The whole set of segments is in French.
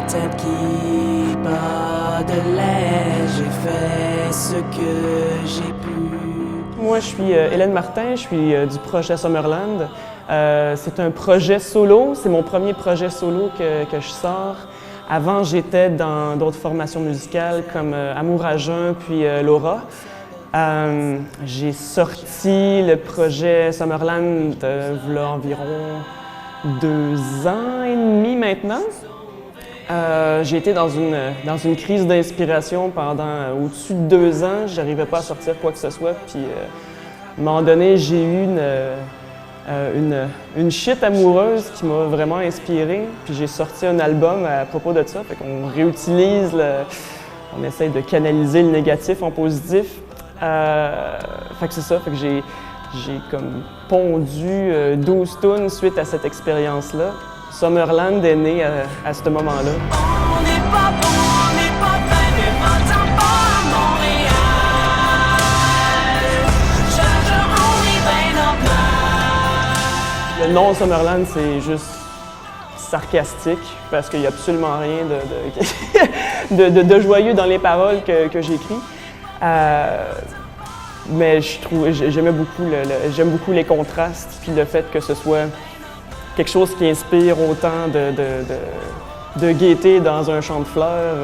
tête qui bat de l'air, j'ai fait ce que j'ai pu. Moi, je suis Hélène Martin, je suis du projet Summerland. C'est un projet solo, c'est mon premier projet solo que je sors. Avant, j'étais dans d'autres formations musicales comme Amour à jeun puis Laura. J'ai sorti le projet Summerland il y a environ 2 ans et demi maintenant. J'ai été dans une crise d'inspiration pendant au-dessus de 2 ans. Je n'arrivais pas à sortir quoi que ce soit. Puis, à un moment donné, j'ai eu une chute amoureuse qui m'a vraiment inspiré. Puis j'ai sorti un album à propos de ça. Fait qu'on réutilise, on essaye de canaliser le négatif en positif. Fait que c'est ça. Fait que j'ai comme pondu 12 tunes suite à cette expérience-là. Summerland est né à ce moment-là. On n'est pas bon, on n'est pas vrai, mais va-t'en pas à Montréal. On est bien normal. Le nom Summerland, c'est juste sarcastique parce qu'il n'y a absolument rien de joyeux dans les paroles que j'écris. Mais j'aime beaucoup les contrastes, puis le fait que ce soit quelque chose qui inspire autant de gaieté dans un champ de fleurs.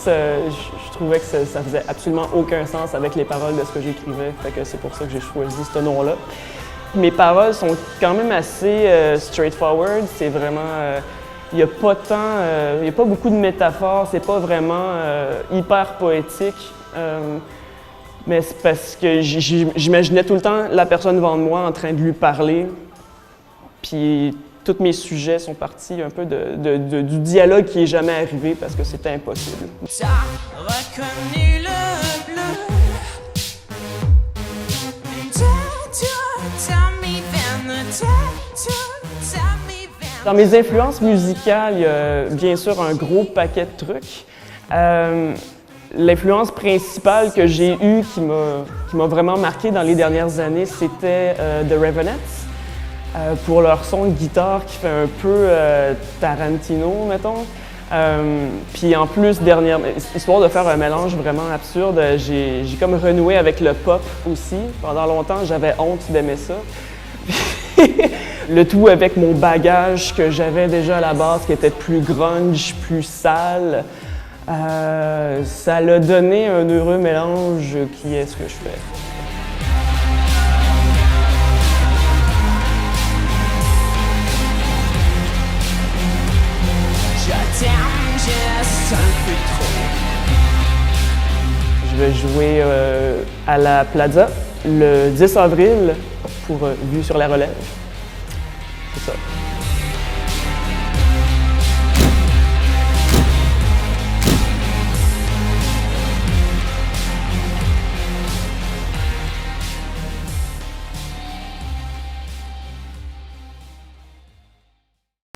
Je trouvais que ça faisait absolument aucun sens avec les paroles de ce que j'écrivais, fait que c'est pour ça que j'ai choisi ce nom-là. Mes paroles sont quand même assez straightforward, c'est vraiment... il n'y a pas beaucoup de métaphores, c'est pas vraiment hyper poétique. Mais c'est parce que j'imaginais tout le temps la personne devant moi en train de lui parler. Puis tous mes sujets sont partis un peu du dialogue qui n'est jamais arrivé parce que c'était impossible. T'as reconnu le bleu. Dans mes influences musicales, il y a bien sûr un gros paquet de trucs. L'influence principale que j'ai eue, qui m'a vraiment marqué dans les dernières années, c'était The Raveonettes, pour leur son de guitare qui fait un peu Tarantino, mettons. Puis en plus, histoire de faire un mélange vraiment absurde, j'ai comme renoué avec le pop aussi. Pendant longtemps, j'avais honte d'aimer ça. Le tout avec mon bagage que j'avais déjà à la base, qui était plus grunge, plus sale. Ça l'a donné un heureux mélange qui est ce que je fais. Je t'aime juste un peu trop. Je vais jouer à la Plaza le 10 avril pour Vue sur la Relève. C'est ça.